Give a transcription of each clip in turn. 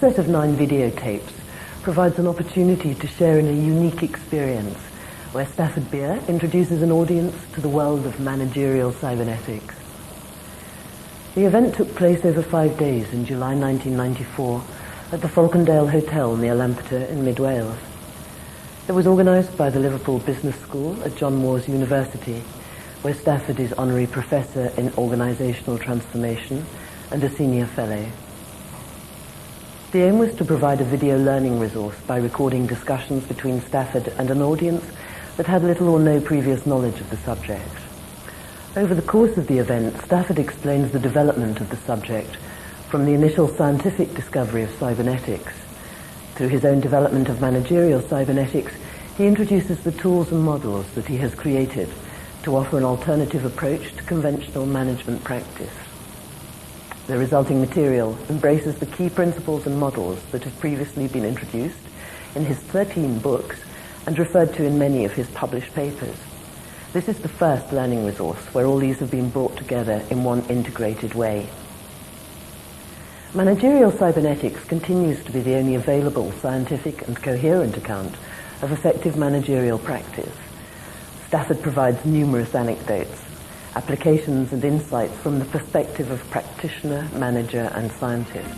set of 9 videotapes provides an opportunity to share in a unique experience where Stafford Beer introduces an audience to the world of managerial cybernetics. The event took place over 5 days in July 1994 at the Falcondale Hotel near Lampeter in Mid Wales. It was organised by the Liverpool Business School at John Moores University, where Stafford is Honorary Professor in Organisational Transformation and a Senior Fellow. The aim was to provide a video learning resource by recording discussions between Stafford and an audience that had little or no previous knowledge of the subject. Over the course of the event, Stafford explains the development of the subject from the initial scientific discovery of cybernetics. Through his own development of managerial cybernetics, he introduces the tools and models that he has created to offer an alternative approach to conventional management practice. The resulting material embraces the key principles and models that have previously been introduced in his 13 books and referred to in many of his published papers. This is the first learning resource where all these have been brought together in one integrated way. Managerial cybernetics continues to be the only available scientific and coherent account of effective managerial practice. Stafford provides numerous anecdotes, applications and insights from the perspective of practitioner, manager and scientist.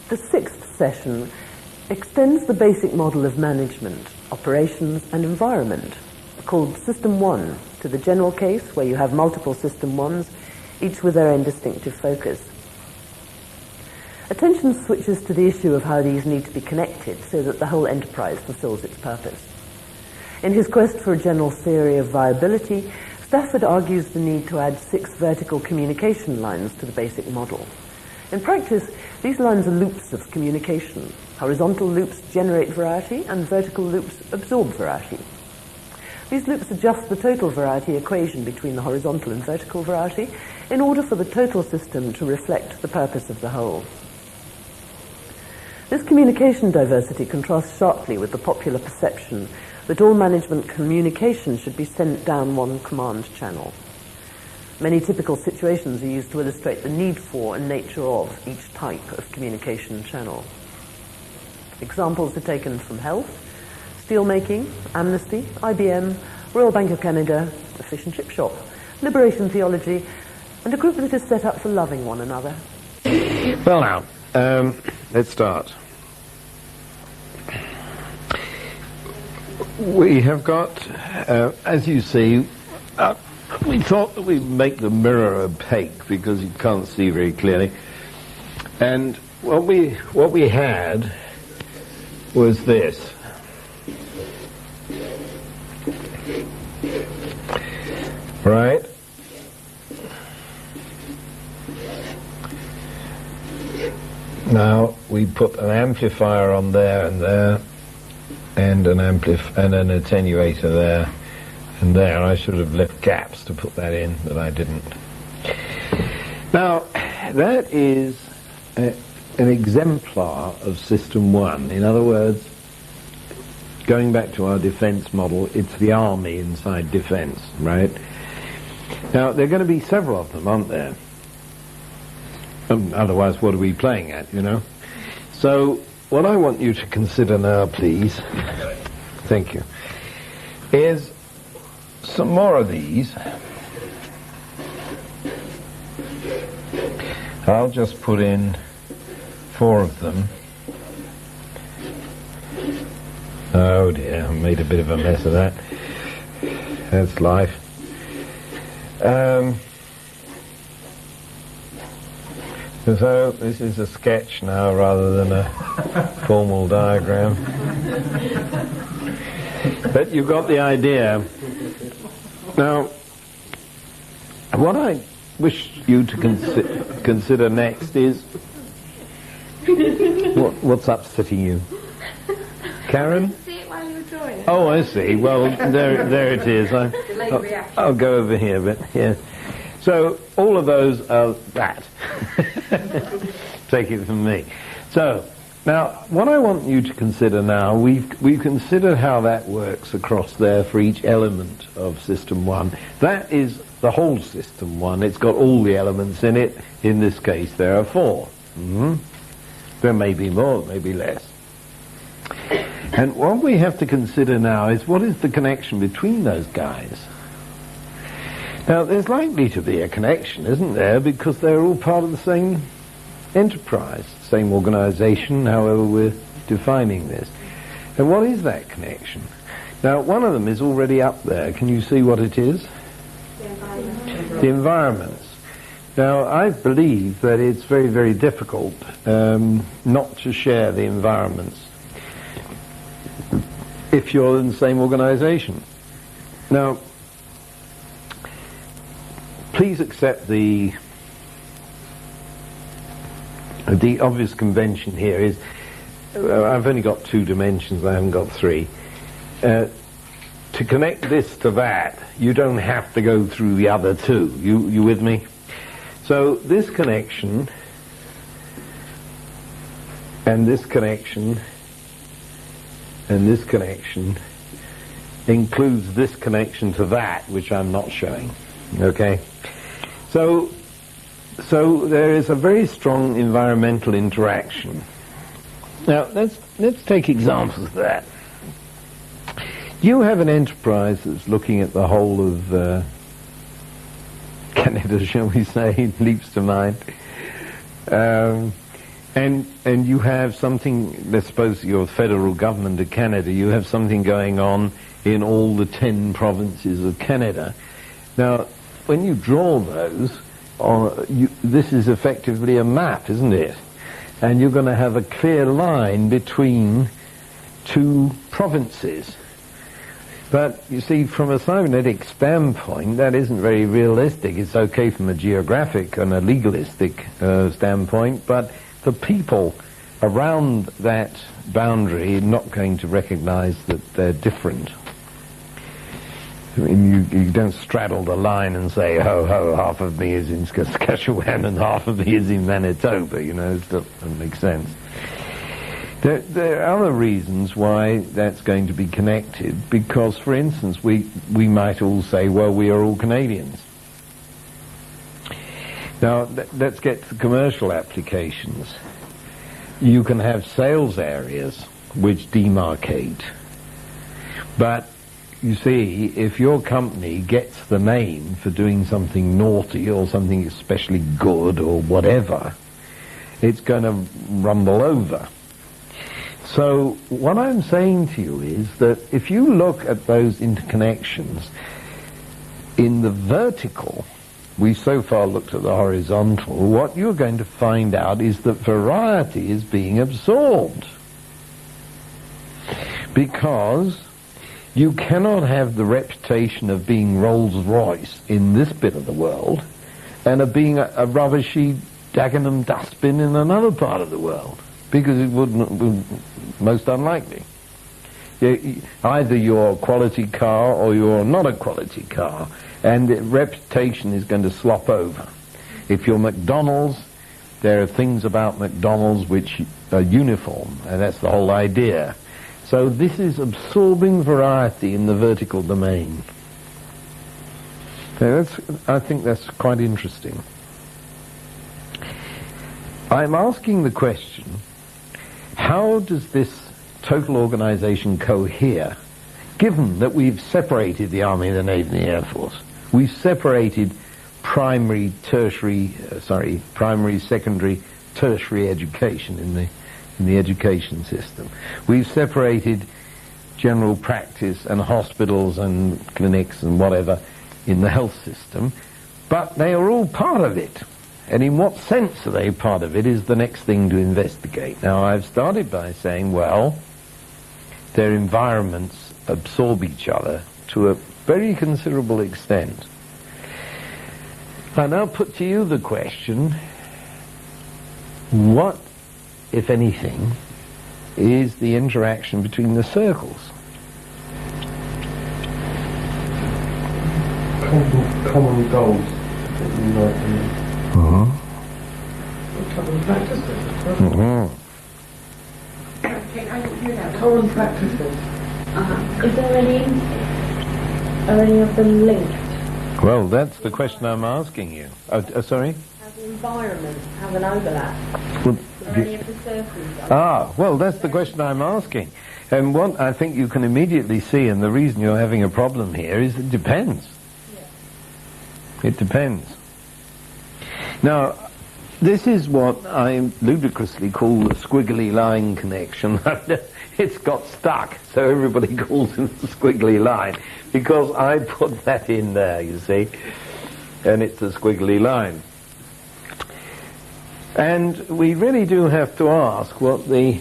The 6th session extends the basic model of management, operations and environment, called System 1, to the general case where you have multiple System 1s, each with their own distinctive focus. Attention switches to the issue of how these need to be connected so that the whole enterprise fulfills its purpose. In his quest for a general theory of viability, Stafford argues the need to add 6 vertical communication lines to the basic model. In practice, these lines are loops of communication. Horizontal loops generate variety and vertical loops absorb variety. These loops adjust the total variety equation between the horizontal and vertical variety in order for the total system to reflect the purpose of the whole. This communication diversity contrasts sharply with the popular perception that all management communication should be sent down one command channel. Many typical situations are used to illustrate the need for and nature of each type of communication channel. Examples are taken from health, steelmaking, amnesty, IBM, Royal Bank of Canada, a fish and chip shop, liberation theology, and a group that is set up for loving one another. Well now, let's start. We have got, as you see, we thought that we'd make the mirror opaque because you can't see very clearly. And what we had was this. Right? Now we put an amplifier on there and there, and an and an attenuator there and there. I should have left gaps to put that in, but I didn't. Now, that is an exemplar of System 1. In other words, going back to our defense model, it's the army inside defense, right? Now, there are going to be several of them, aren't there? Otherwise, what are we playing at, you know? So, what I want you to consider now, please, thank you, is some more of these. I'll just put in 4 of them. Oh dear, I made a bit of a mess of that. That's life. So this is a sketch now rather than a formal diagram. But you got the idea. Now, what I wish you to consider next is what's upsetting you? Karen? I didn't see it while you were drawing it. Oh, I see. Well, there it is. I'll go over here, but yeah. So all of those are that. Take it from me. So now, what I want you to consider now, we've considered how that works across there for each element of System 1. That is the whole System 1. It's got all the elements in it. In this case, there are 4. There may be more, maybe less. And what we have to consider now is what is the connection between those guys? Now, there's likely to be a connection, isn't there? Because they're all part of the same enterprise, same organization, however we're defining this. And what is that connection? Now, one of them is already up there. Can you see what it is? The environments. Now, I believe that it's very, very difficult not to share the environments if you're in the same organization. Now, please accept the obvious convention here is, I've only got 2 dimensions, I haven't got 3. To connect this to that, you don't have to go through the other 2. You with me? So this connection, and this connection, and this connection includes this connection to that, which I'm not showing. Okay? So there is a very strong environmental interaction. Now, let's take examples of that. You have an enterprise that's looking at the whole of Canada, shall we say, leaps to mind. And you have something, let's suppose you're the federal government of Canada, you have something going on in all the 10 provinces of Canada. Now, when you draw those, this is effectively a map, isn't it? And you're going to have a clear line between 2 provinces. But, you see, from a cybernetic standpoint, that isn't very realistic. It's okay from a geographic and a legalistic standpoint, but the people around that boundary are not going to recognize that they're different. I mean, you don't straddle the line and say, ho, ho, half of me is in Saskatchewan and half of me is in Manitoba, you know, it doesn't make sense. There are other reasons why that's going to be connected, because, for instance, we might all say, well, we are all Canadians. Now, let's get to commercial applications. You can have sales areas which demarcate, but you see, if your company gets the name for doing something naughty or something especially good or whatever, it's going to rumble over. So what I'm saying to you is that if you look at those interconnections in the vertical, we've so far looked at the horizontal, what you're going to find out is that variety is being absorbed. Because you cannot have the reputation of being Rolls-Royce in this bit of the world and of being a rubbishy Dagenham dustbin in another part of the world, because it would most unlikely. Either you're a quality car or you're not a quality car, and the reputation is going to slop over. If you're McDonald's, there are things about McDonald's which are uniform, and that's the whole idea. So this is absorbing variety in the vertical domain. So I think that's quite interesting. I'm asking the question, how does this total organization cohere, given that we've separated the Army, the Navy, and the Air Force? We've separated primary, secondary, tertiary education in the education system. We've separated general practice and hospitals and clinics and whatever in the health system, but they are all part of it. And in what sense are they part of it is the next thing to investigate. Now, I've started by saying, well, their environments absorb each other to a very considerable extent. I now put to you the question, what, if anything, is the interaction between the circles? Common goals. Common practices. Common practices. Is there any? Are any of them linked? Well, that's the question I'm asking you. Sorry? Has the environment have an overlap? Well, Are any of the circles? well, that's the question I'm asking. And what I think you can immediately see, and the reason you're having a problem here, is it depends. It depends. Now, this is what I ludicrously call the squiggly line connection. It's got stuck, so everybody calls it the squiggly line, because I put that in there, you see, and it's a squiggly line. And we really do have to ask what the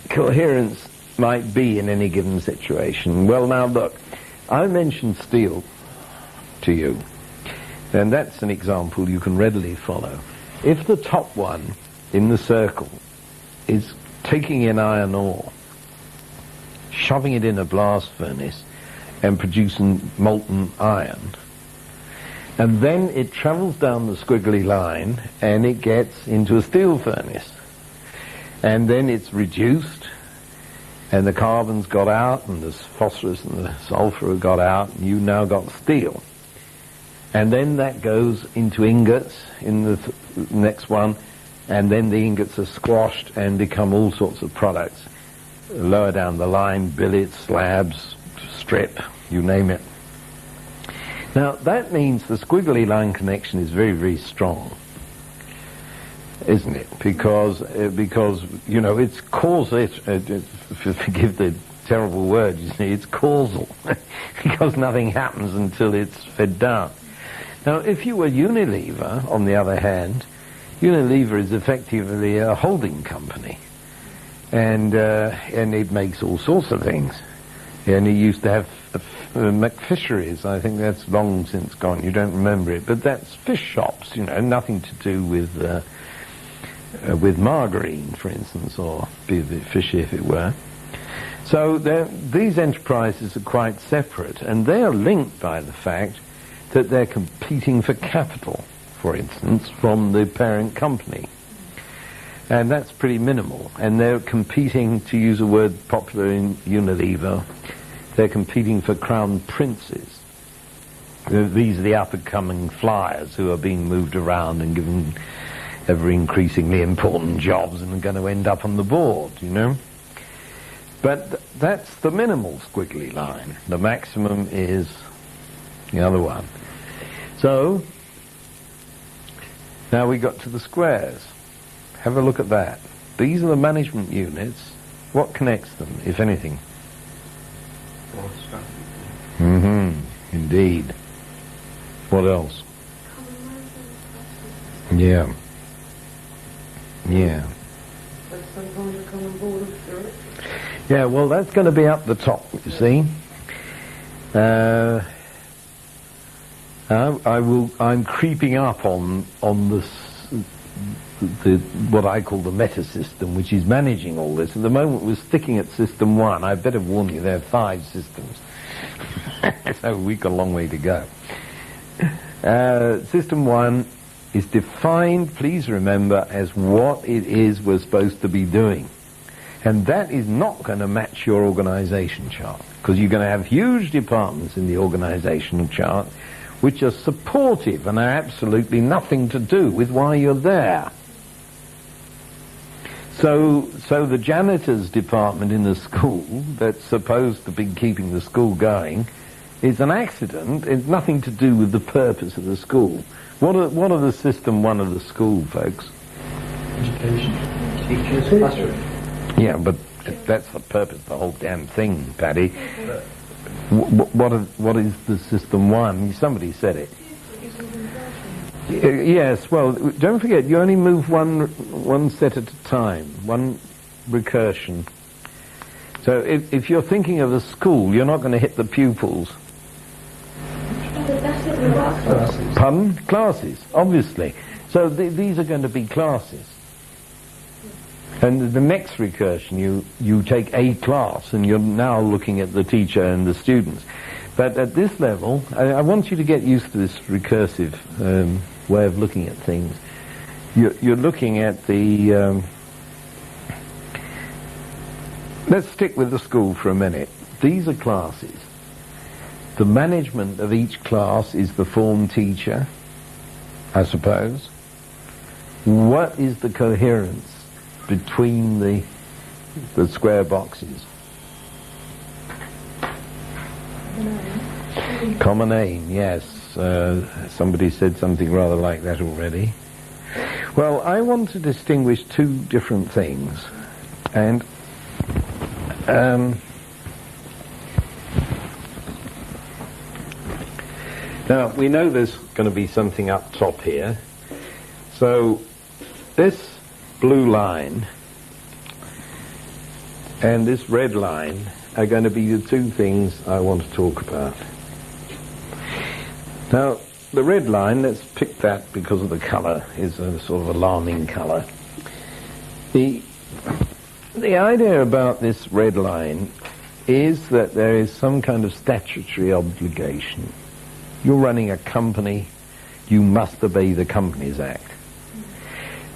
coherence might be in any given situation. Well, now look, I mentioned steel to you, and that's an example you can readily follow. If the top one in the circle is taking in iron ore, shoving it in a blast furnace and producing molten iron, and then it travels down the squiggly line and it gets into a steel furnace, and then it's reduced and the carbon's got out and the phosphorus and the sulfur have got out, and you've now got steel. And then that goes into ingots in the next one, and then the ingots are squashed and become all sorts of products. Lower down the line, billets, slabs, strip, you name it. Now, that means the squiggly line connection is very, very strong, isn't it? Because you know, it's causal, forgive the terrible word, you see, it's causal, because nothing happens until it's fed down. Now, if you were Unilever, on the other hand, Unilever is effectively a holding company, and it makes all sorts of things. And it used to have McFisheries. I think that's long since gone. You don't remember it, but that's fish shops. You know, nothing to do with margarine, for instance, or be a bit fishy if it were. So these enterprises are quite separate, and they are linked by the fact that they're competing for capital, for instance, from the parent company. And that's pretty minimal. And they're competing, to use a word popular in Unilever, they're competing for crown princes. These are the up-and-coming flyers who are being moved around and given ever increasingly important jobs and are going to end up on the board, you know. But that's the minimal squiggly line. The maximum is the other one. So, now we got to the squares. Have a look at that. These are the management units. What connects them, if anything? Indeed. What else? Yeah. Yeah. Yeah, well, that's going to be up the top, you see. I'm creeping up on this what I call the meta system, which is managing all this. At the moment, we're sticking at system 1. I better warn you, there are 5 systems. So we've got a long way to go. System 1 is defined, please remember, as what it is we're supposed to be doing. And that is not going to match your organization chart, because you're going to have huge departments in the organizational chart which are supportive and are absolutely nothing to do with why you're there. So the janitor's department in the school that's supposed to be keeping the school going is an accident. It's nothing to do with the purpose of the school. What are the system 1 of the school, folks? Education. Teachers, classroom. Yeah, but that's the purpose of the whole damn thing, Paddy. What is the system 1? Somebody said it. Yes, well, don't forget, you only move one set at a time, one recursion. So if you're thinking of a school, you're not going to hit the pupils. Classes. Pardon? Classes, obviously. So these are going to be classes. And the next recursion, you take a class, and you're now looking at the teacher and the students. But at this level, I want you to get used to this recursive way of looking at things. You're looking at the... let's stick with the school for a minute. These are classes. The management of each class is the form teacher, I suppose. What is the coherence between the square boxes? Common aim, yes. Somebody said something rather like that already. Well, I want to distinguish 2 different things. And now, we know there's going to be something up top here. So this blue line and this red line are going to be the 2 things I want to talk about. Now, the red line, let's pick that because of the colour, is a sort of alarming colour. The idea about this red line is that there is some kind of statutory obligation. You're running a company, you must obey the Companies Act.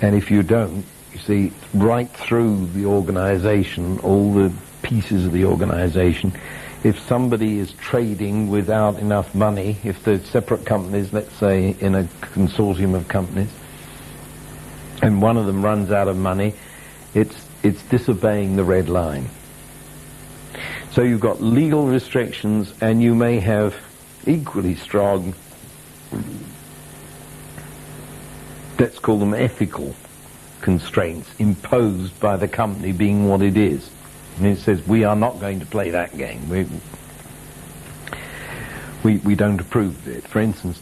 And if you don't, you see, right through the organisation, all the pieces of the organisation, if somebody is trading without enough money, if they're separate companies, let's say in a consortium of companies, and one of them runs out of money, it's disobeying the red line. So you've got legal restrictions, and you may have equally strong, let's call them ethical constraints imposed by the company being what it is. And it says, we are not going to play that game. We don't approve of it. For instance,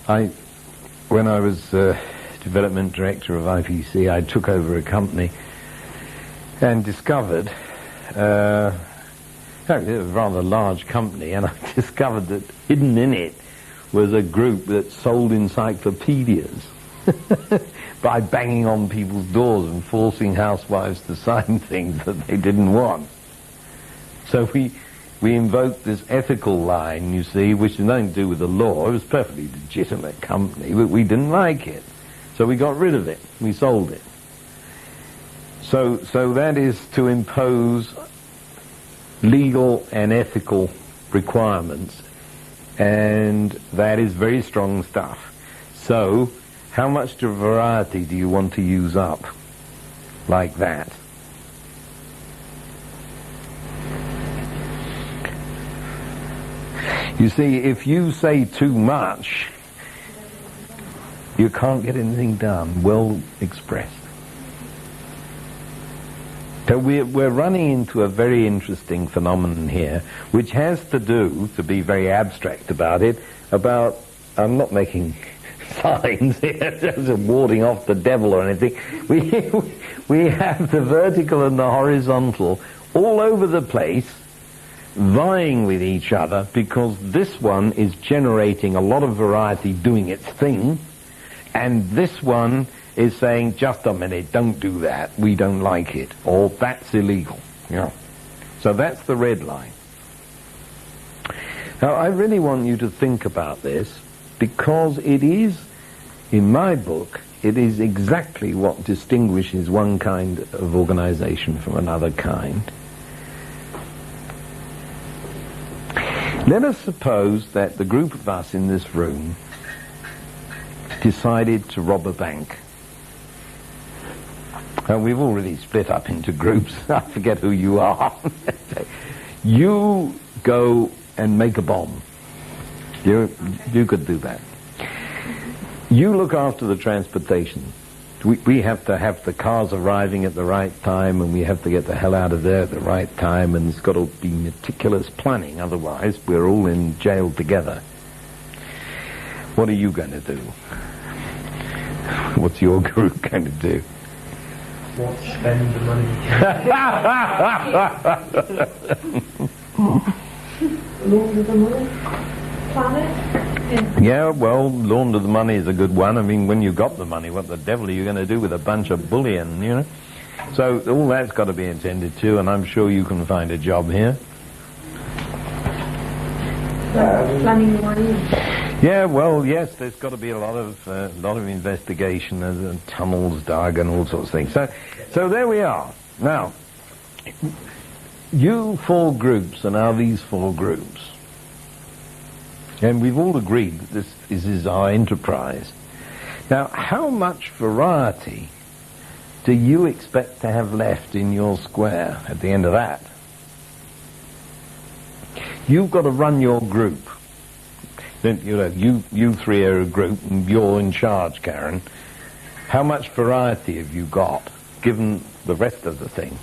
when I was development director of IPC, I took over a company and discovered, a rather large company, and I discovered that hidden in it was a group that sold encyclopedias by banging on people's doors and forcing housewives to sign things that they didn't want. So we invoked this ethical line, you see, which had nothing to do with the law. It was a perfectly legitimate company, but we didn't like it. So we got rid of it. We sold it. So that is to impose legal and ethical requirements, and that is very strong stuff. So how much variety do you want to use up like that? You see, if you say too much, you can't get anything done well expressed. So we're running into a very interesting phenomenon here, which has to do, to be very abstract about it, about, I'm not making signs here, just warding off the devil or anything. We have the vertical and the horizontal all over the place, vying with each other, because this one is generating a lot of variety doing its thing, and this one is saying, just a minute, don't do that, we don't like it, or that's illegal. Yeah. So that's the red line. Now, I really want you to think about this, because it is, in my book, it is exactly what distinguishes one kind of organization from another kind. Let us suppose that the group of us in this room decided to rob a bank. And we've already split up into groups. I forget who you are. You go and make a bomb. You could do that. You look after the transportation. We have to have the cars arriving at the right time, and we have to get the hell out of there at the right time, and it's got to be meticulous planning, otherwise we're all in jail together. What are you going to do? What's your group going to do? What, spend the money? Launder the money? Plan it? Yeah, well, launder the money is a good one. I mean, when you got the money, what the devil are you going to do with a bunch of bullion, you know? So all that's got to be attended to, and I'm sure you can find a job here. Planning the money? Yeah, well, yes, there's got to be a lot of investigation and tunnels dug and all sorts of things. So there we are. Now, you four groups are now these four groups. And we've all agreed that this is our enterprise. Now, how much variety do you expect to have left in your square at the end of that? You've got to run your group. You know, you three are a group, and you're in charge, Karen. How much variety have you got, given the rest of the thing?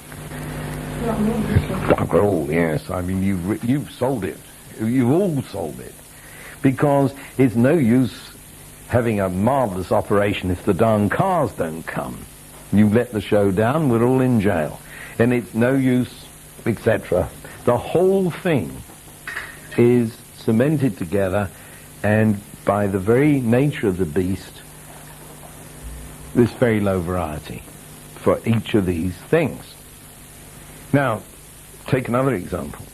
Oh, yes. I mean, you've sold it. You've all sold it. Because it's no use having a marvellous operation if the darn cars don't come. You let the show down, we're all in jail. And it's no use, etc. The whole thing is cemented together, and by the very nature of the beast, there's very low variety for each of these things. Now, take another example.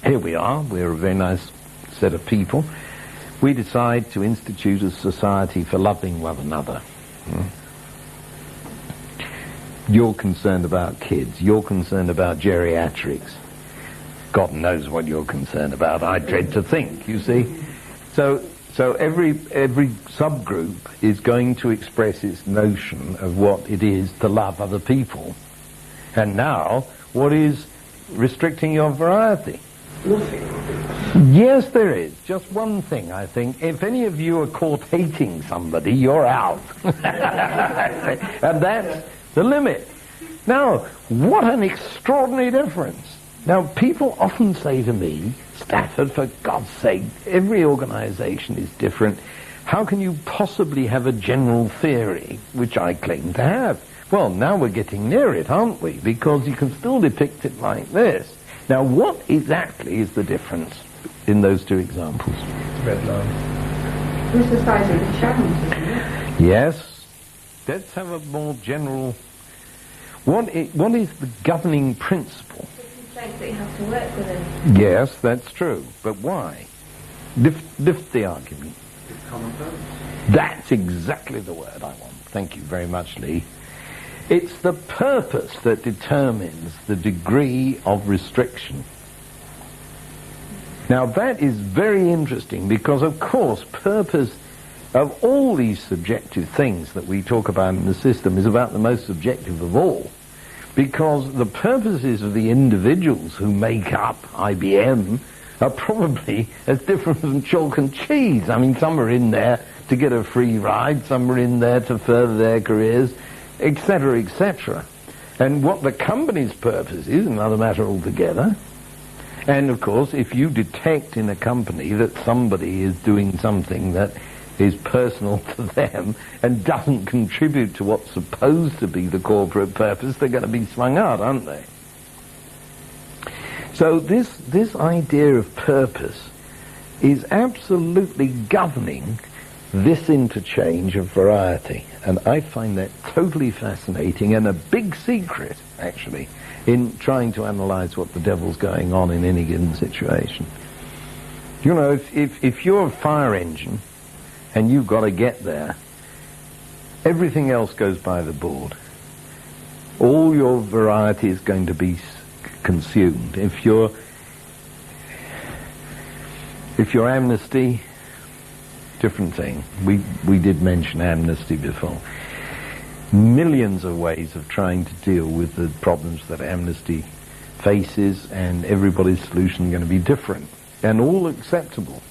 Here we are, we're a very nice set of people. We decide to institute a society for loving one another. You're concerned about kids. You're concerned about geriatrics. God knows what you're concerned about. I dread to think, you see. So every subgroup is going to express its notion of what it is to love other people. And now, what is restricting your variety? Nothing. Yes, there is. Just one thing, I think. If any of you are caught hating somebody, you're out. And that's the limit. Now, what an extraordinary difference. Now, people often say to me, Stafford, for God's sake, every organization is different. How can you possibly have a general theory, which I claim to have? Well, now we're getting near it, aren't we? Because you can still depict it like this. Now, what exactly is the difference in those two examples? Red line. Who's the size of the channels, isn't it? Yes. Let's have a more general... What is the governing principle? That you have to work within. Yes, that's true. But why? Lift the argument. Common purpose. That's exactly the word I want. Thank you very much, Lee. It's the purpose that determines the degree of restriction. Now, that is very interesting because, of course, purpose of all these subjective things that we talk about in the system is about the most subjective of all. Because the purposes of the individuals who make up IBM are probably as different from chalk and cheese. I mean, some are in there to get a free ride, some are in there to further their careers, etc., etc. And what the company's purpose is another matter altogether. And, of course, if you detect in a company that somebody is doing something that is personal to them and doesn't contribute to what's supposed to be the corporate purpose, they're going to be swung out, aren't they? So this idea of purpose is absolutely governing this interchange of variety. And I find that totally fascinating and a big secret, actually, in trying to analyze what the devil's going on in any given situation. You know, if you're a fire engine and you've got to get there, everything else goes by the board. All your variety is going to be consumed. If you're amnesty, different thing. We did mention amnesty before. Millions of ways of trying to deal with the problems that amnesty faces, and everybody's solution is going to be different and all acceptable,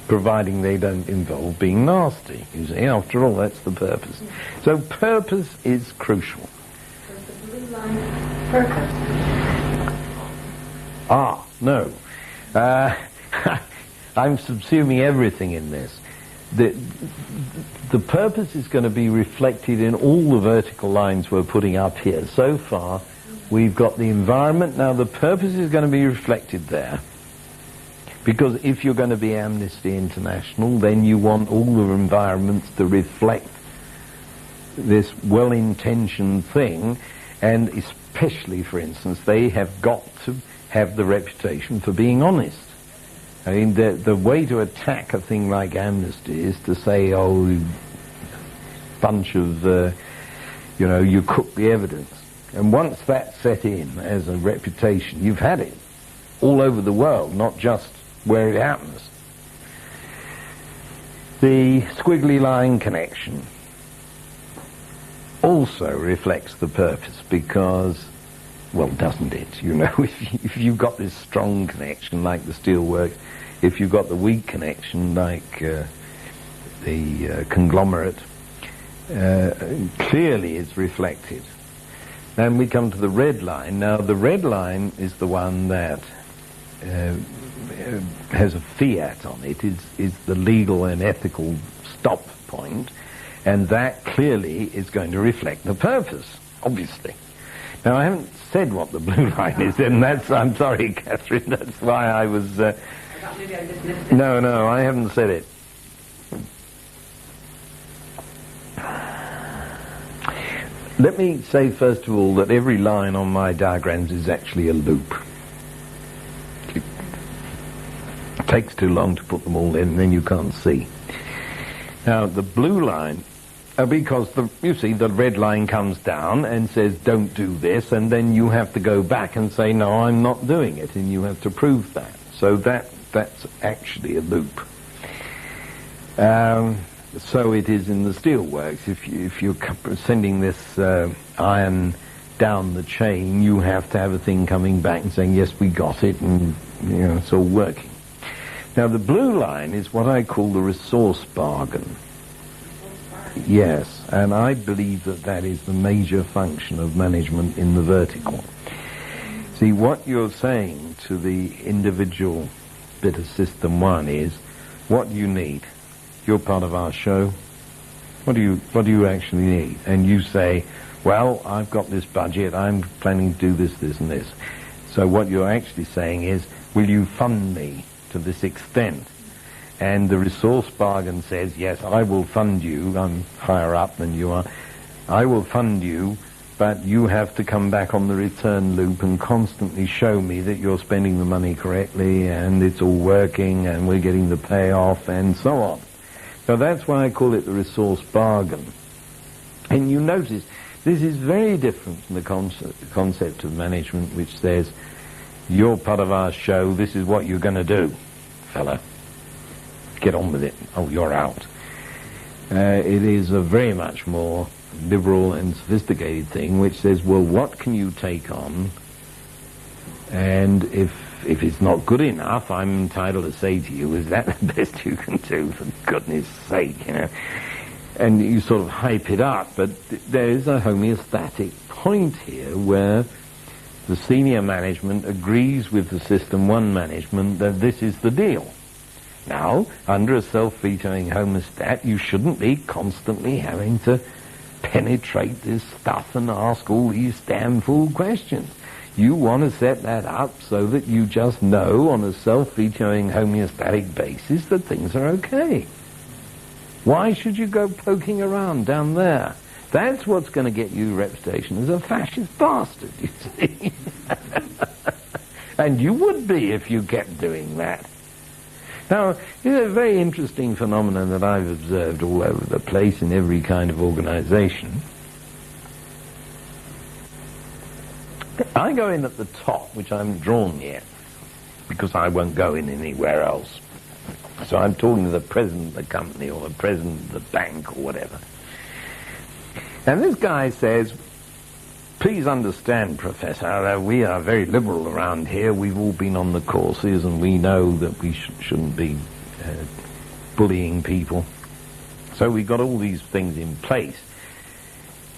providing they don't involve being nasty. You see, after all, that's the purpose. So purpose is crucial. The blue line purpose. No. I'm subsuming everything in this. The purpose is going to be reflected in all the vertical lines we're putting up here. So far, we've got the environment. Now, the purpose is going to be reflected there. Because if you're going to be Amnesty International, then you want all the environments to reflect this well-intentioned thing. And especially, for instance, they have got to have the reputation for being honest. I mean, the way to attack a thing like amnesty is to say, oh, bunch of, you cook the evidence. And once that's set in as a reputation, you've had it all over the world, not just where it happens. The squiggly line connection also reflects the purpose because, well, doesn't it? You know, if you've got this strong connection like the steelworks, if you've got the weak connection like the conglomerate, clearly it's reflected. Then we come to the red line. Now, the red line is the one that has a fiat on it, is the legal and ethical stop point, and that clearly is going to reflect the purpose, obviously. Now, I haven't said what the blue line is, and I'm sorry, Catherine, that's why I was... Maybe I just missed it. No, I haven't said it. Let me say, first of all, that every line on my diagrams is actually a loop. It takes too long to put them all in, and then you can't see. Now, the blue line, because you see the red line comes down and says, don't do this, and then you have to go back and say, no, I'm not doing it, and you have to prove that. So that's actually a loop. So it is in the steelworks. If you're sending this iron down the chain, you have to have a thing coming back and saying, yes, we got it, and it's all working. Now, the blue line is what I call the resource bargain. Yes, and I believe that is the major function of management in the vertical. See, what you're saying to the individual bit of System 1 is, what do you need? You're part of our show. What do you actually need? And you say, well, I've got this budget, I'm planning to do this, this, and this. So what you're actually saying is, will you fund me to this extent? And the resource bargain says, yes, I will fund you, I'm higher up than you are, I will fund you, but you have to come back on the return loop and constantly show me that you're spending the money correctly and it's all working and we're getting the payoff and so on. So that's why I call it the resource bargain. And you notice, this is very different from the concept of management which says, you're part of our show, this is what you're going to do, fella. Get on with it. Oh, you're out. It is a very much more liberal and sophisticated thing which says, well, what can you take on? And if it's not good enough, I'm entitled to say to you, is that the best you can do, for goodness sake, And you sort of hype it up, but there is a homeostatic point here where the senior management agrees with the System 1 management that this is the deal. Now, under a self-vetoing homostat, you shouldn't be constantly having to penetrate this stuff and ask all these damn fool questions. You want to set that up so that you just know on a self-featuring homeostatic basis that things are okay. Why should you go poking around down there? That's what's going to get you reputation as a fascist bastard, you see. And you would be if you kept doing that. Now, it's a very interesting phenomenon that I've observed all over the place in every kind of organization. I go in at the top, which I'm drawn near, because I won't go in anywhere else. So I'm talking to the president of the company or the president of the bank or whatever. And this guy says, please understand, Professor, we are very liberal around here. We've all been on the courses and we know that we shouldn't be bullying people. So we've got all these things in place.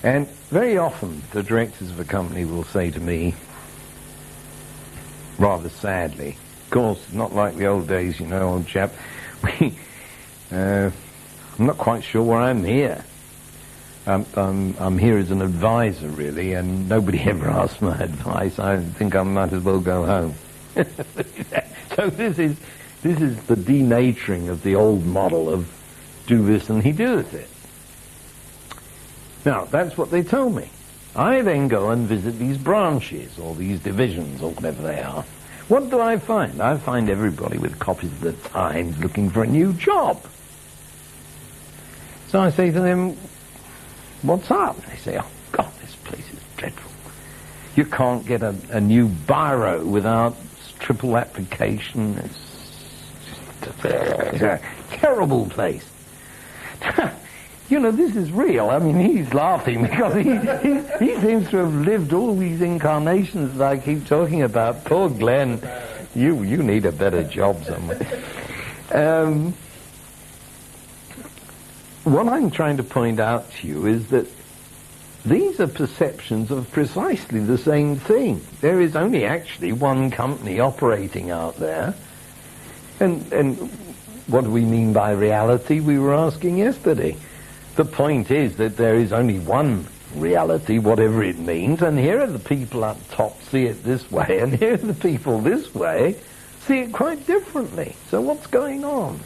And very often the directors of a company will say to me, rather sadly, of course, not like the old days, you know, old chap, I'm not quite sure why I'm here. I'm here as an advisor, really, and nobody ever asks my advice. I think I might as well go home. So this is the denaturing of the old model of do this and he doeth it. Now, that's what they tell me. I then go and visit these branches or these divisions or whatever they are. What do I find? I find everybody with copies of the Times looking for a new job. So I say to them, what's up? They say, oh, God, this place is dreadful. You can't get a new biro without triple application. It's a terrible place. You know, this is real. I mean, he's laughing because he seems to have lived all these incarnations that I keep talking about. Poor Glenn, you need a better job somewhere. What I'm trying to point out to you is that these are perceptions of precisely the same thing. There is only actually one company operating out there. And what do we mean by reality, we were asking yesterday. The point is that there is only one reality, whatever it means, and here are the people up top see it this way, and here are the people this way see it quite differently. So what's going on?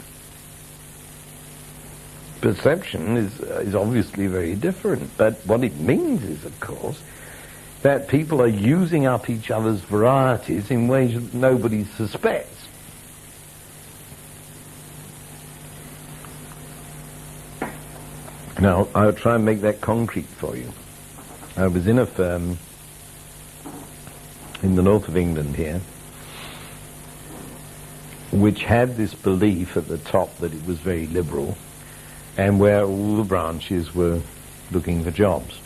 Perception is obviously very different, but what it means is, of course, that people are using up each other's varieties in ways that nobody suspects. Now, I'll try and make that concrete for you. I was in a firm in the north of England here, which had this belief at the top that it was very liberal, and where all the branches were looking for jobs.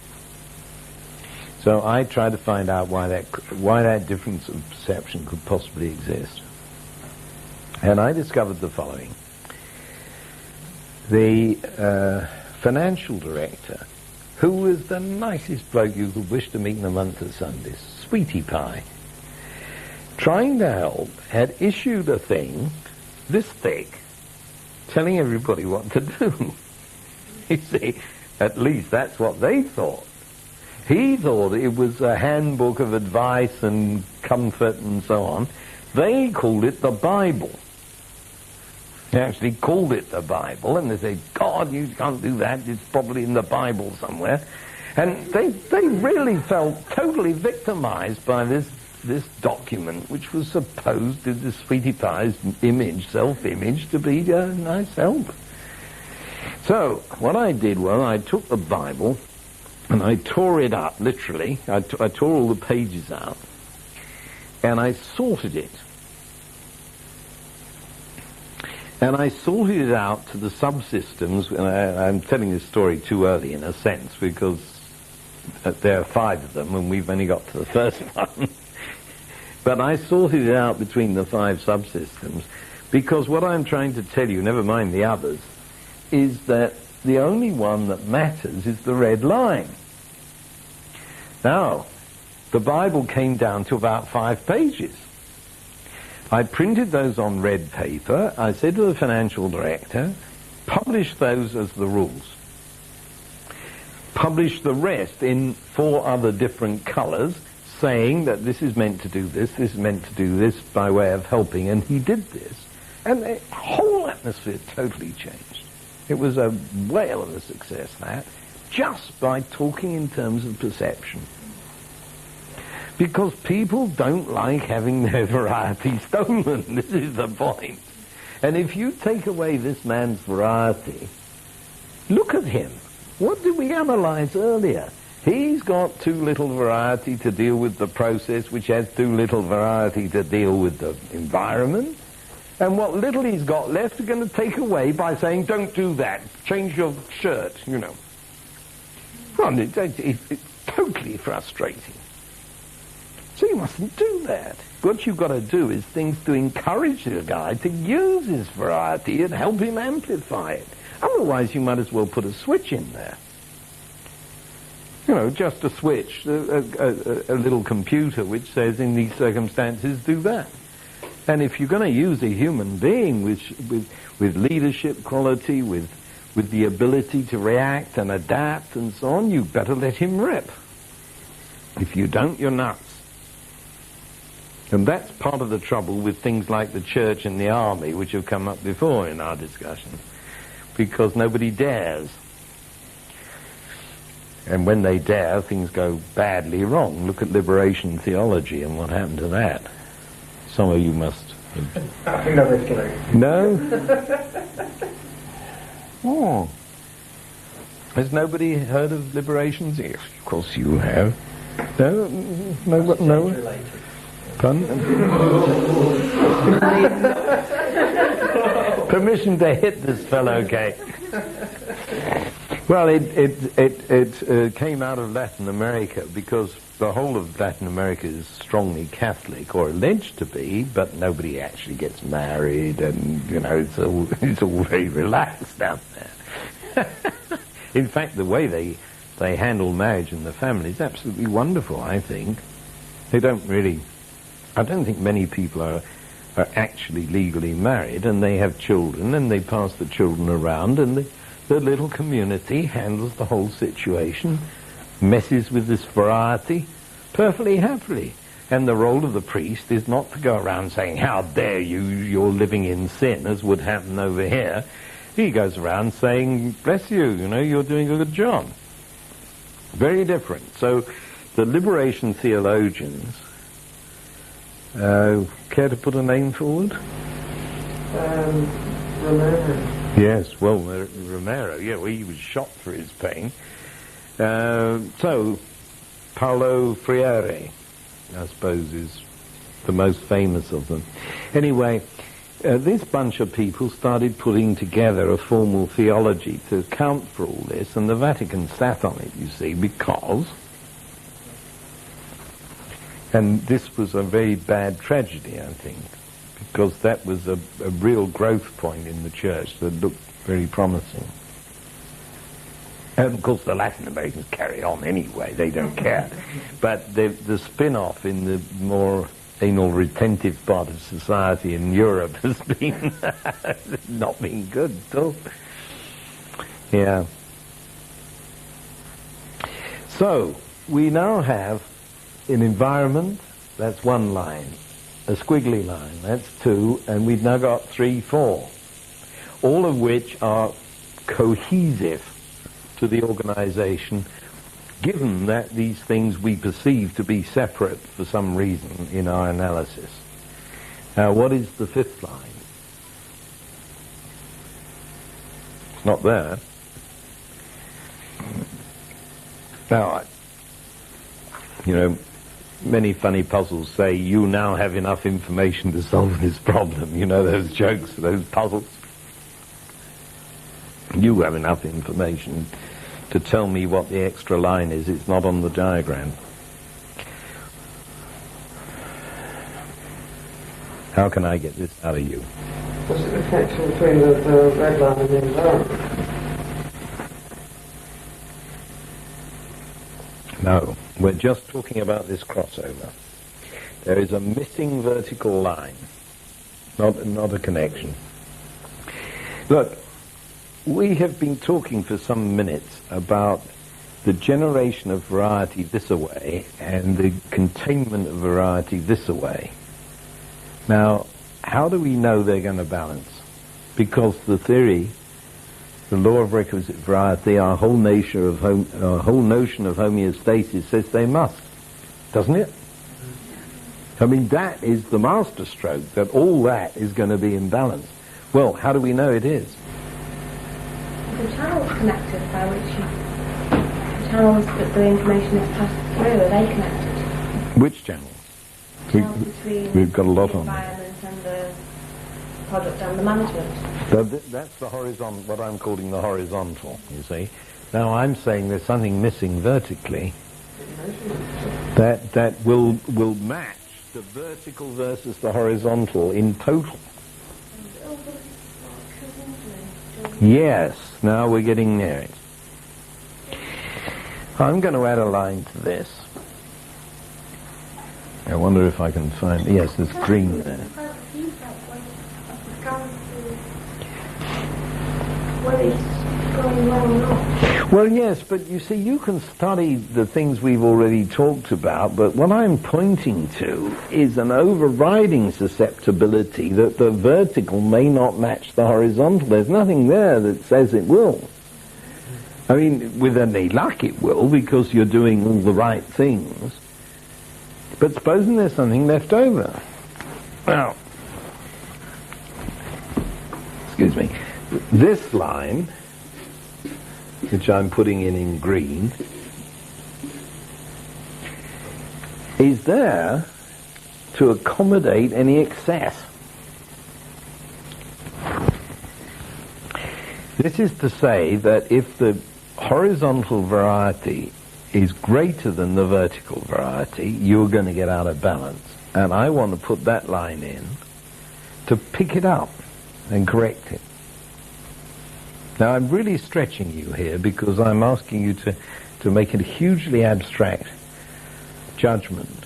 So I tried to find out why that difference of perception could possibly exist. And I discovered the following. The financial director, who was the nicest bloke you could wish to meet in a month of Sundays, sweetie pie, trying to help, had issued a thing this thick, telling everybody what to do. You see, at least that's what they thought. He thought it was a handbook of advice and comfort and so on. They called it the Bible. They actually called it the Bible, and they said, God, you can't do that, it's probably in the Bible somewhere. And they really felt totally victimized by this document, which was supposed to the sweetie pie's image, self-image, to be a nice help. So what I did was I took the Bible and I tore it up, literally. I tore all the pages out and I sorted it. And I sorted it out to the subsystems, and I'm telling this story too early in a sense because there are 5 of them and we've only got to the first one. But I sorted it out between the 5 subsystems because what I'm trying to tell you, never mind the others, is that the only one that matters is the red line. Now, the Bible came down to about 5 pages. I printed those on red paper. I said to the financial director, publish those as the rules. Publish the rest in 4 other different colors saying that this is meant to do this is meant to do this by way of helping, and he did this, and the whole atmosphere totally changed. It was a whale of a success, that, just by talking in terms of perception. Because people don't like having their variety stolen. This is the point. And if you take away this man's variety, look at him. What did we analyze earlier? He's got too little variety to deal with the process, which has too little variety to deal with the environment. And what little he's got left are going to take away by saying, don't do that, change your shirt, you know. Well, it's totally frustrating. So you mustn't do that. What you've got to do is things to encourage the guy to use his variety and help him amplify it. Otherwise, you might as well put a switch in there. You know, just a switch, a little computer which says, in these circumstances, do that. And if you're going to use a human being with leadership quality, with the ability to react and adapt and so on, you better let him rip. If you don't, you're nuts. And that's part of the trouble with things like the church and the army, which have come up before in our discussion, because nobody dares. And when they dare, things go badly wrong. Look at liberation theology and what happened to that. Some of you must... I think that was correct. No? Oh. Has nobody heard of liberation theology? Of course you have. No? No? Pardon? Permission to hit this fellow, okay. Well, it came out of Latin America because the whole of Latin America is strongly Catholic, or alleged to be, but nobody actually gets married, and, you know, it's all very relaxed down there. In fact, the way they handle marriage in the family is absolutely wonderful, I think. They don't really... I don't think many people are actually legally married, and they have children, and they pass the children around, and the little community handles the whole situation, messes with this variety perfectly happily. And the role of the priest is not to go around saying, how dare you, you're living in sin, as would happen over here. He goes around saying, bless you, you know, you're doing a good job. Very different. So the liberation theologians, care to put a name forward? Romero. Yes, well, Romero, yeah, well, he was shot for his pain. So, Paulo Freire, I suppose, is the most famous of them. Anyway, this bunch of people started putting together a formal theology to account for all this, and the Vatican sat on it, you see, because... And this was a very bad tragedy, I think, because that was a real growth point in the church that looked very promising. And of course the Latin Americans carry on anyway, they don't care. But the spin-off in the more anal retentive part of society in Europe has been not been good at all. Yeah. So, we now have in environment, that's one line. A squiggly line, that's two, and we've now got 3, 4. All of which are cohesive to the organization, given that these things we perceive to be separate for some reason in our analysis. Now, what is the 5th line? It's not there. Now, you know, many funny puzzles say, you now have enough information to solve this problem. You know, those jokes, those puzzles. You have enough information to tell me what the extra line is. It's not on the diagram. How can I get this out of you? What's the connection between the red line and the environment? No, we're just talking about this crossover. There is a missing vertical line, not a connection. Look, we have been talking for some minutes about the generation of variety this away and the containment of variety this away. Now, how do we know they're going to balance? Because the theory, the law of requisite variety, our whole notion of homeostasis says they must, doesn't it? I mean, that is the masterstroke, that all that is going to be in balance. Well, how do we know it is? The channels connected by which the channels that the information is passed through, are they connected? Which channels? Channels between We've got a lot the on there. environment and the product and the management. So that's the horizontal, what I'm calling the horizontal, you see. Now I'm saying there's something missing vertically that will match the vertical versus the horizontal in total. Yes, now we're getting near it. I'm going to add a line to this. I wonder if I can find... Yes, there's green there. Well, yes, but you see, you can study the things we've already talked about, but what I'm pointing to is an overriding susceptibility that the vertical may not match the horizontal. There's nothing there that says it will. I mean, with any luck it will, because you're doing all the right things. But supposing there's something left over. Now, excuse me, this line, which I'm putting in green, is there to accommodate any excess. This is to say that if the horizontal variety is greater than the vertical variety, you're going to get out of balance. And I want to put that line in to pick it up and correct it. Now, I'm really stretching you here because I'm asking you to make it a hugely abstract judgment.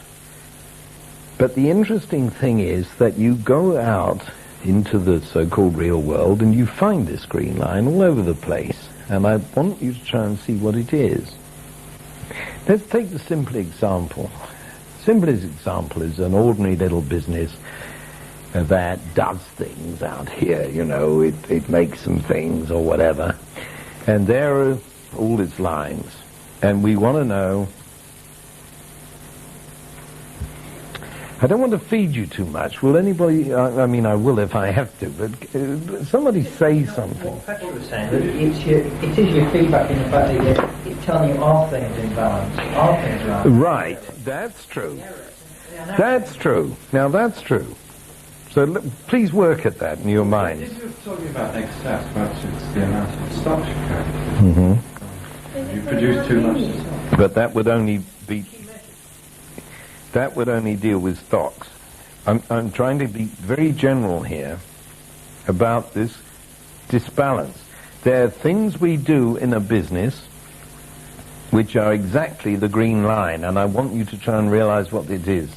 But the interesting thing is that you go out into the so-called real world and you find this green line all over the place. And I want you to try and see what it is. Let's take the simple example. Simplest example is an ordinary little business that does things out here, you know, it makes some things or whatever. And there are all its lines. And we want to know... I don't want to feed you too much. Will anybody... I mean, I will if I have to, but somebody say something. What Patrick was saying, that it is your feedback in the fact that it's telling you are things in balance, are things right. Right, that's true. That's true. Now, that's true. So please work at that in your mind. If you're talking about excess, perhaps it's the amount of stock you carry. Mm-hmm. You produce too much. But that would only be... That would only deal with stocks. I'm trying to be very general here about this disbalance. There are things we do in a business which are exactly the green line, and I want you to try and realize what it is.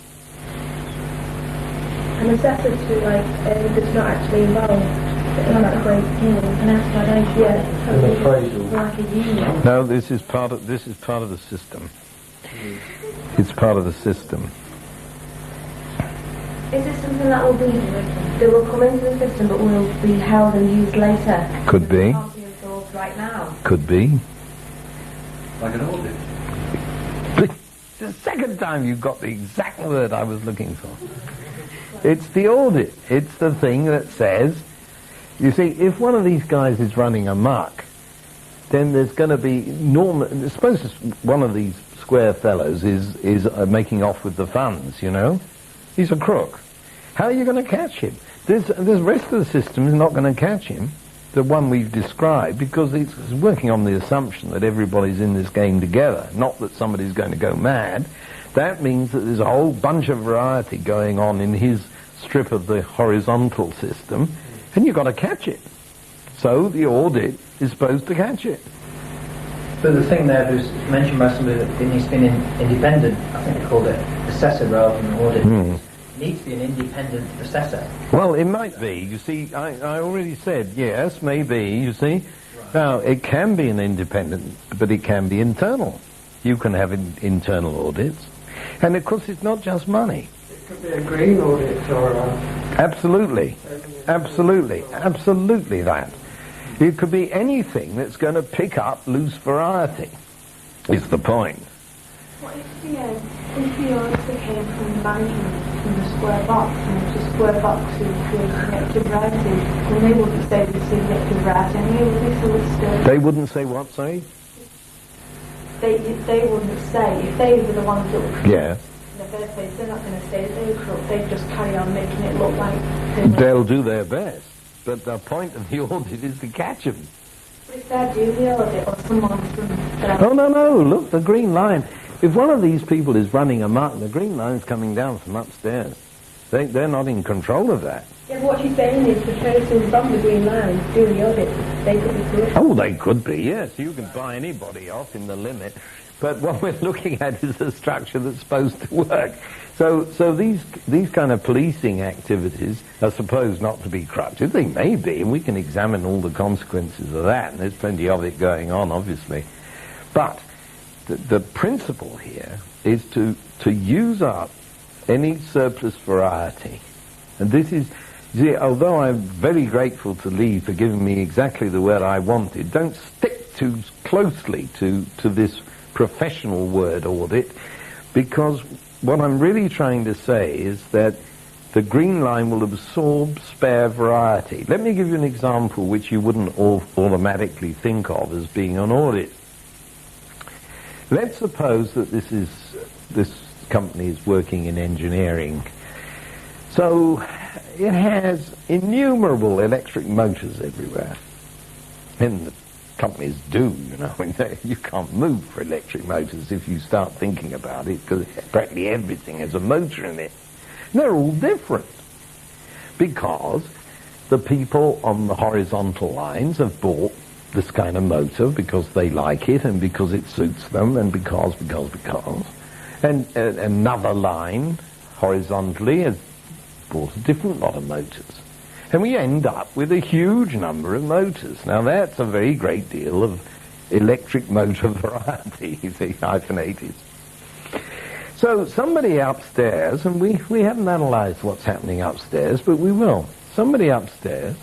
An assessor to that's not actually involved. Like a great deal. An explanation. Yeah. An appraisal. Like a union. No, this is part of the system. It's part of the system. Is this something that will come into the system but will be held and used later? Could be. Can't be absorbed right now. Could be. Like an audit. The second time you got the exact word I was looking for. It's the audit. It's the thing that says, you see, if one of these guys is running amok, then there's going to be suppose one of these square fellows is making off with the funds, you know. He's a crook. How are you going to catch him? This rest of the system is not going to catch him, the one we've described, because it's working on the assumption that everybody's in this game together, not that somebody's going to go mad. That means that there's a whole bunch of variety going on in his strip of the horizontal system, and you've got to catch it. So the audit is supposed to catch it. But the thing there was mentioned by somebody that it needs to be an independent, I think they called it assessor rather than audit. It needs to be an independent assessor. Well, it might be. You see, I already said yes, maybe, you see. Now, it can be an independent, but it can be internal. You can have internal audits. And of course, it's not just money. It could be a green audit or Absolutely. Absolutely. Absolutely that. It could be anything that's going to pick up loose variety, is the point. What if the auditor came from the management, from the square box, and it's a square box who creates negative variety, and they wouldn't say this is negative variety, and they would be solicited. They wouldn't say what, sorry? They wouldn't say, if they were the ones that were Yeah. in the first place, they're not going to say that they were corrupt, they'd just carry on making it look like They'll do their best. But the point of the audit is to catch them. But if they're doing the audit, or someone from Oh, no, look, the green line. If one of these people is running amok, the green line's coming down from upstairs. They're not in control of that. Yeah, but what she's saying is the person from the green line doing the audit, they could be corrupt. Oh, they could be, yes. You can buy anybody off in the limit. But what we're looking at is a structure that's supposed to work. So these kind of policing activities are supposed not to be corrupted. They may be, and we can examine all the consequences of that, and there's plenty of it going on, obviously. But the principle here is to use up any surplus variety. And this is, see, although I'm very grateful to Lee for giving me exactly the word I wanted, don't stick too closely to this professional word audit, because what I'm really trying to say is that the green line will absorb spare variety. Let me give you an example which you wouldn't automatically think of as being an audit. Let's suppose that this company is working in engineering. So it has innumerable electric motors everywhere. And the companies do, you know. You can't move for electric motors if you start thinking about it, because practically everything has a motor in it. And they're all different, because the people on the horizontal lines have bought this kind of motor because they like it and because it suits them and because. And another line horizontally has bought a different lot of motors. And we end up with a huge number of motors. Now that's a very great deal of electric motor variety, you see, hyphenated. So somebody upstairs, and we haven't analysed what's happening upstairs, but we will. Somebody upstairs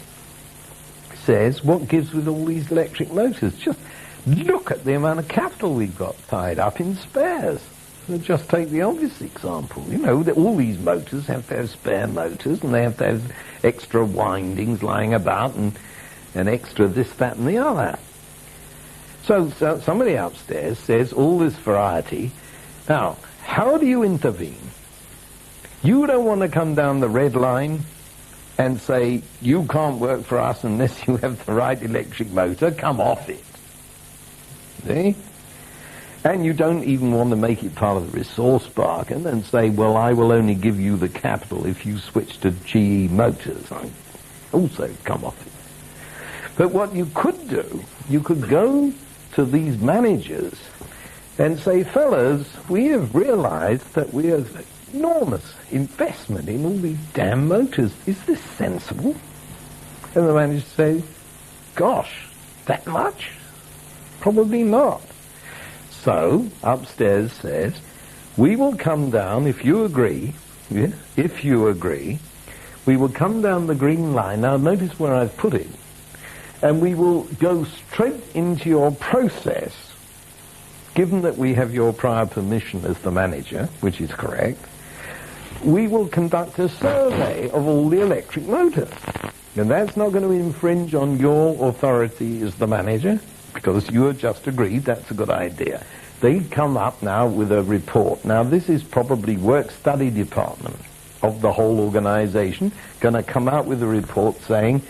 says, what gives with all these electric motors? Just look at the amount of capital we've got tied up in spares. So just take the obvious example. You know, that all these motors have to have spare motors, and they have to have extra windings lying about, and extra this, that, and the other. So somebody upstairs says, all this variety. Now, how do you intervene? You don't want to come down the red line and say, you can't work for us unless you have the right electric motor, come off it. See? And you don't even want to make it part of the resource bargain and say, well, I will only give you the capital if you switch to GE motors. Also come off it. But what you could do, you could go to these managers and say, fellas, we have realized that we have enormous investment in all these damn motors. Is this sensible? And the manager says, gosh, that much? Probably not. So, upstairs says, we will come down, if you agree, we will come down the green line. Now notice where I've put it. And we will go straight into your process, given that we have your prior permission as the manager, which is correct. We will conduct a survey of all the electric motors. And that's not going to infringe on your authority as the manager, because you have just agreed that's a good idea. They come up now with a report. Now this is probably work study department of the whole organization going to come out with a report saying,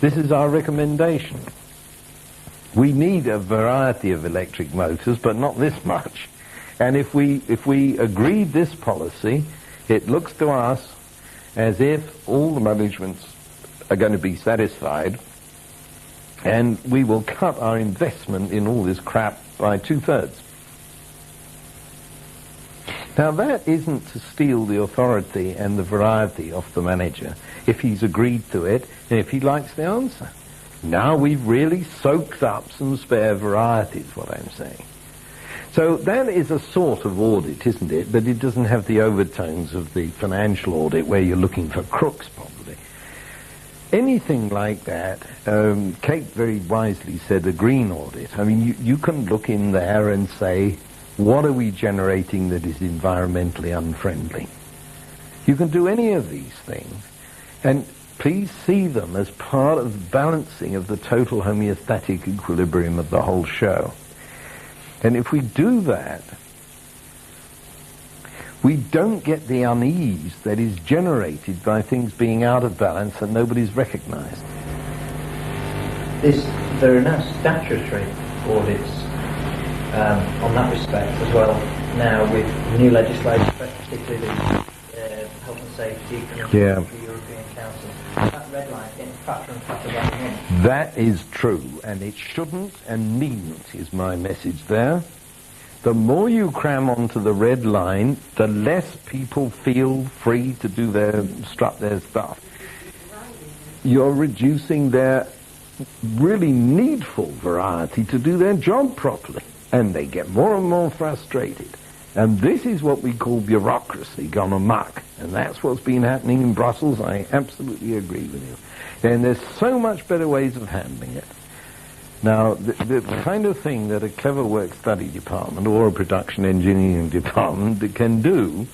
this is our recommendation. We need a variety of electric motors, but not this much. And if we agreed this policy, it looks to us as if all the managements are going to be satisfied, and we will cut our investment in all this crap by 2/3. Now that isn't to steal the authority and the variety off the manager if he's agreed to it and if he likes the answer. Now we've really soaked up some spare variety, is what I'm saying. So that is a sort of audit, isn't it? But it doesn't have the overtones of the financial audit where you're looking for crooks, probably. Anything like that, Kate very wisely said a green audit. I mean, you can look in there and say, what are we generating that is environmentally unfriendly? You can do any of these things, and please see them as part of the balancing of the total homeostatic equilibrium of the whole show. And if we do that, we don't get the unease that is generated by things being out of balance and nobody's recognized. There are now statutory audits on that respect as well now with new legislation, particularly the health and safety committee, the European Council. That red line is getting fatter and fatter by the month. That is true, and it shouldn't and needn't, is my message there. The more you cram onto the red line, the less people feel free to strut their stuff. You're reducing their really needful variety to do their job properly, and they get more and more frustrated. And this is what we call bureaucracy gone amok, and that's what's been happening in Brussels. I absolutely agree with you. And there's so much better ways of handling it. Now, the kind of thing that a clever work-study department or a production engineering department can do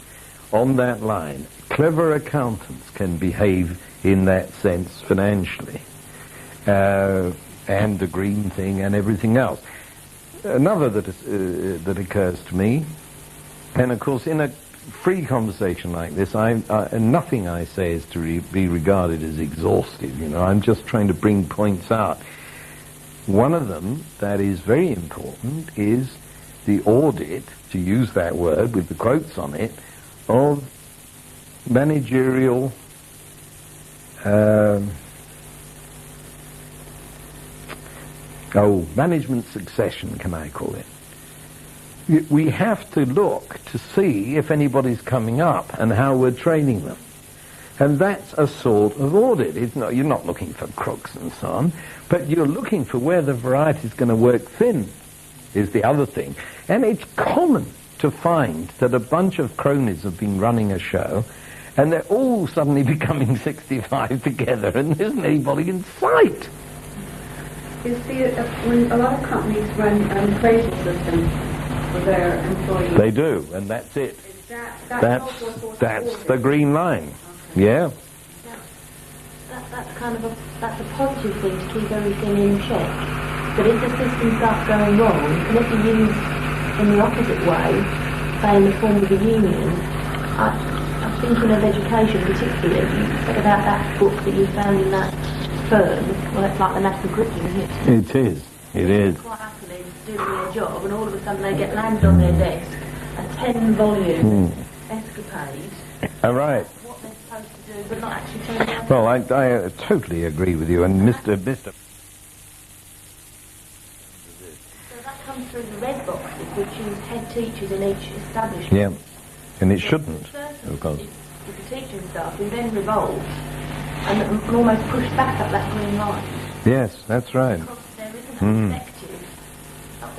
on that line, clever accountants can behave in that sense financially, and the green thing and everything else. Another that occurs to me, and of course in a free conversation like this, nothing I say is to be regarded as exhaustive, you know. I'm just trying to bring points out. One of them that is very important is the audit, to use that word with the quotes on it, of managerial management succession, can I call it? We have to look to see if anybody's coming up and how we're training them. And that's a sort of audit. You're not looking for crooks and so on, but you're looking for where the variety is going to work thin, is the other thing. And it's common to find that a bunch of cronies have been running a show, and they're all suddenly becoming 65 together, and there isn't anybody in sight. You see, when a lot of companies run an appraisal system for their employees. They do, and that's it. That's the green line. Yeah. That's kind of that's a positive thing to keep everything in check. But if the system starts going wrong, and if you use in the opposite way, say in the form of a union, I'm thinking of education particularly. You said about that book that you found in that firm. Well, it's like the national curriculum, isn't it? It is. It is. Quite happily doing their job, and all of a sudden they get landed on their desk a 10-volume escapade. All right. What they're supposed to do, but not actually turn out. Well, I totally agree with you, and Mr. So that comes through the red boxes, which use head teachers in each establishment. Yeah, and it shouldn't, of course. With the teaching staff, who then revolt and almost push back up that green line. Yes, that's right. Because there isn't an effective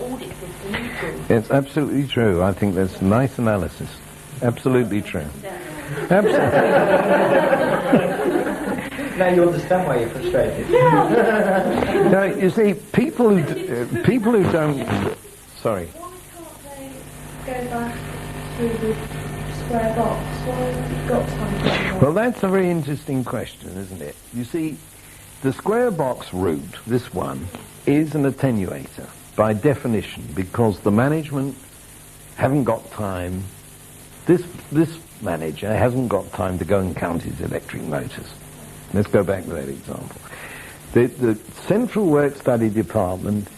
audit system either. It's absolutely true. I think that's nice analysis. Absolutely true. Absolutely. Now you understand why you're frustrated. Now, you see, people who don't... Sorry. Why can't they go back through the square box? Why have you got time to Well, that's a very interesting question, isn't it? You see, the square box route, this one, is an attenuator by definition, because the management haven't got time. This manager hasn't got time to go and count his electric motors. Let's go back to that example. The Central Work Study Department,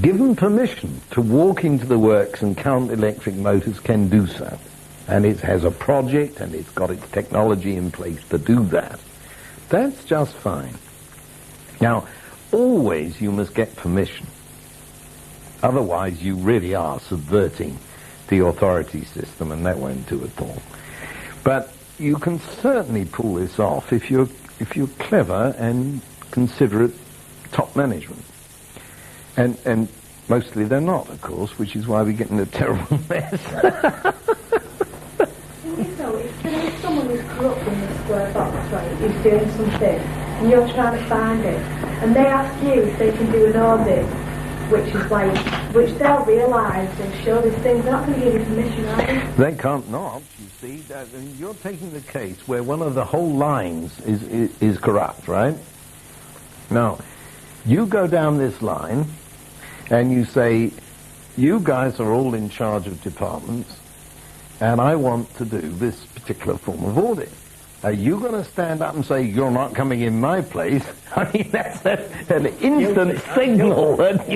given permission to walk into the works and count electric motors, can do so. And it has a project and it's got its technology in place to do that. That's just fine. Now, always you must get permission. Otherwise you really are subverting the authority system, and that won't do at all. But you can certainly pull this off if you're clever and considerate top management. And mostly they're not, of course, which is why we get in a terrible mess. If someone who's corrupt in the square box, right, who's doing something, and you're trying to find it, and they ask you if they can do an audit, which they'll realise and show these things, they're not going to give you permission, are they? They can't not, you see. You're taking the case where one of the whole lines is corrupt, right? Now, you go down this line, and you say, you guys are all in charge of departments, and I want to do this particular form of audit. Are you going to stand up and say, you're not coming in my place? I mean, that's an instant signal that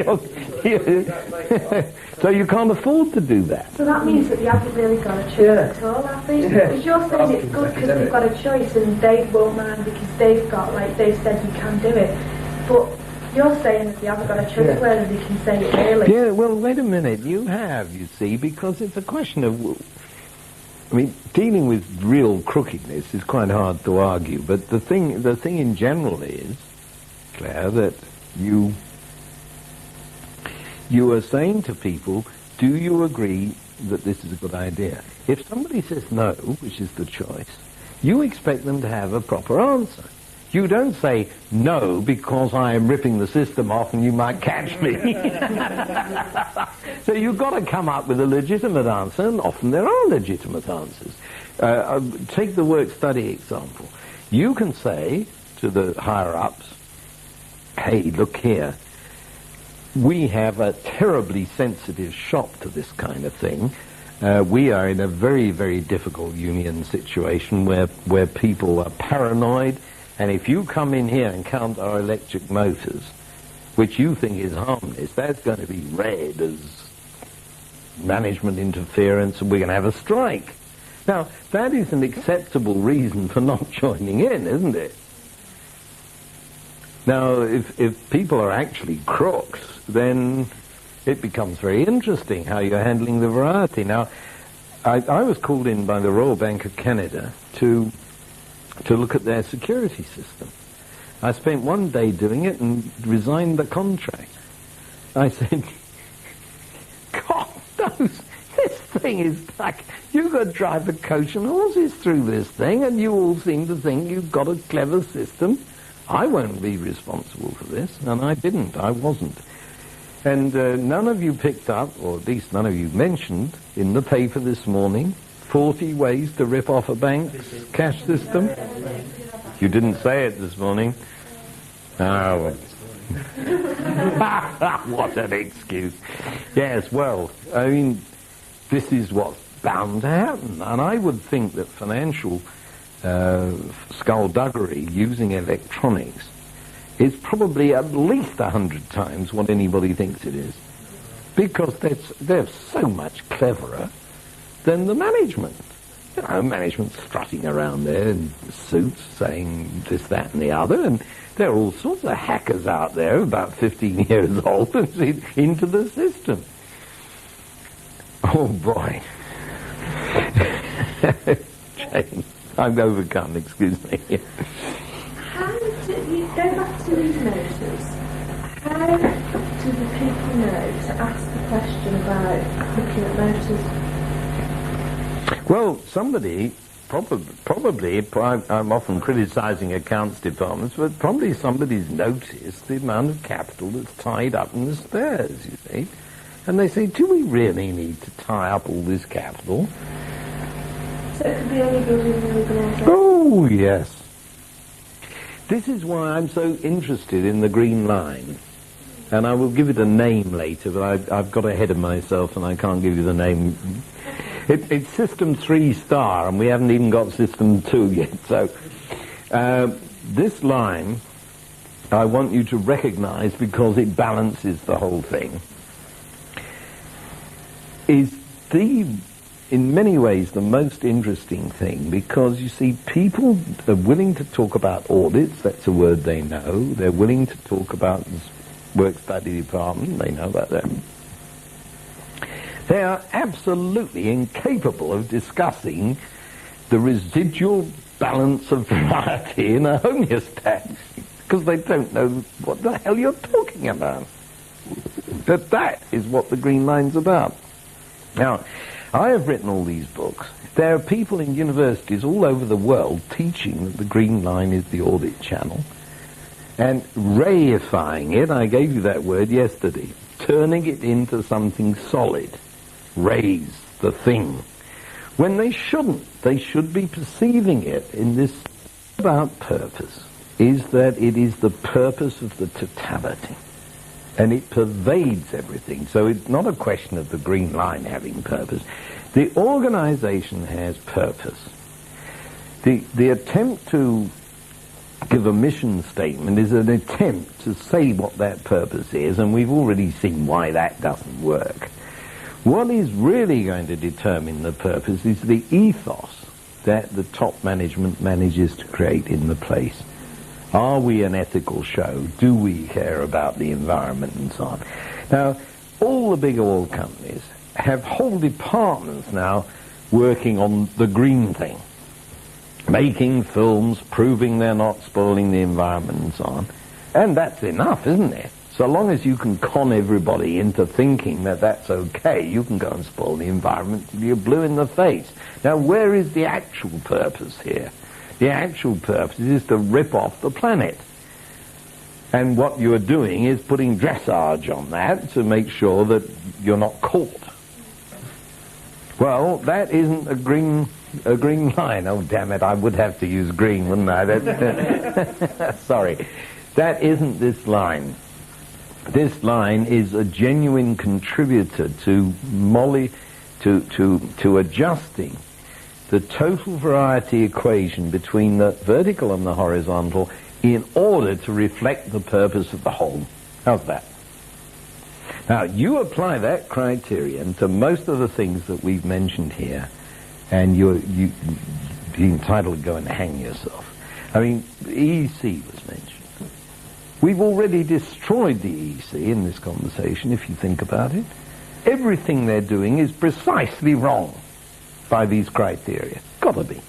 so you can't afford to do that. So that means that you haven't really got a choice at all, have they? Because you're saying it's good because they've got a choice and they won't mind because they've said you can do it. But you're saying that they haven't got a choice whether they can say it really. Yeah, well, wait a minute. You have, you see, because it's a question of... I mean, dealing with real crookedness is quite hard to argue, but the thing in general is, Claire, that you are saying to people, do you agree that this is a good idea? If somebody says no, which is the choice, you expect them to have a proper answer. You don't say, no, because I am ripping the system off and you might catch me. So you've got to come up with a legitimate answer, and often there are legitimate answers. Take the work-study example. You can say to the higher-ups, hey, look here, we have a terribly sensitive shop to this kind of thing. We are in a very, very difficult union situation where people are paranoid. And if you come in here and count our electric motors, which you think is harmless, that's going to be read as management interference, and we're going to have a strike. Now, that is an acceptable reason for not joining in, isn't it? Now, if people are actually crooks, then it becomes very interesting how you're handling the variety. Now, I was called in by the Royal Bank of Canada to look at their security system. I spent one day doing it and resigned the contract. I said, God knows, this thing is like, you've got to drive a coach and horses through this thing, and you all seem to think you've got a clever system. I won't be responsible for this, and I didn't. I wasn't. And none of you picked up, or at least none of you mentioned, in the paper this morning, 40 ways to rip off a bank's cash system. You didn't say it this morning. Oh, what an excuse. Yes, well, I mean, this is what's bound to happen. And I would think that financial skullduggery using electronics is probably at least 100 times what anybody thinks it is. Because they're so much cleverer than the management. You know, management's strutting around there in suits saying this, that and the other, and there are all sorts of hackers out there about 15 years old and into the system. Oh boy. Jane, I'm overcome, excuse me. How do you go back to these motors? How do the people know to ask the question about looking at motors? Well, somebody, probably, I'm often criticising accounts departments, but probably somebody's noticed the amount of capital that's tied up in the spares, you see. And they say, do we really need to tie up all this capital? So it could be any building and organisation? Oh, yes. This is why I'm so interested in the Green Line. And I will give it a name later, but I've got ahead of myself and I can't give you the name. It's System 3 Star, and we haven't even got System 2 yet. So this line, I want you to recognize, because it balances the whole thing, is in many ways the most interesting thing, because you see, people are willing to talk about audits, that's a word they know. They're willing to talk about work-study department, they know about that. They are absolutely incapable of discussing the residual balance of variety in a homeostat. because they don't know what the hell you're talking about. But that is what the Green Line's about. Now, I have written all these books. There are people in universities all over the world teaching that the Green Line is the audit channel and reifying it, I gave you that word yesterday, turning it into something solid. Raise the thing. When they shouldn't. They should be perceiving it in this about purpose, is that it is the purpose of the totality. And it pervades everything. So it's not a question of the Green Line having purpose. The organization has purpose. The attempt to give a mission statement is an attempt to say what that purpose is, and we've already seen why that doesn't work. What is really going to determine the purpose is the ethos that the top management manages to create in the place. Are we an ethical show? Do we care about the environment and so on? Now, all the big oil companies have whole departments now working on the green thing, making films, proving they're not spoiling the environment and so on. And that's enough, isn't it? So long as you can con everybody into thinking that that's okay, you can go and spoil the environment till you're blue in the face. Now, where is the actual purpose here? The actual purpose is to rip off the planet. And what you're doing is putting dressage on that to make sure that you're not caught. Well, that isn't a green line. Oh, damn it, I would have to use green, wouldn't I? Sorry. That isn't this line. This line is a genuine contributor to adjusting the total variety equation between the vertical and the horizontal in order to reflect the purpose of the whole. How's that? Now, you apply that criterion to most of the things that we've mentioned here, and you'd be entitled to go and hang yourself. I mean, the EEC was mentioned. We've already destroyed the EEC in this conversation, if you think about it. Everything they're doing is precisely wrong by these criteria. Gotta be.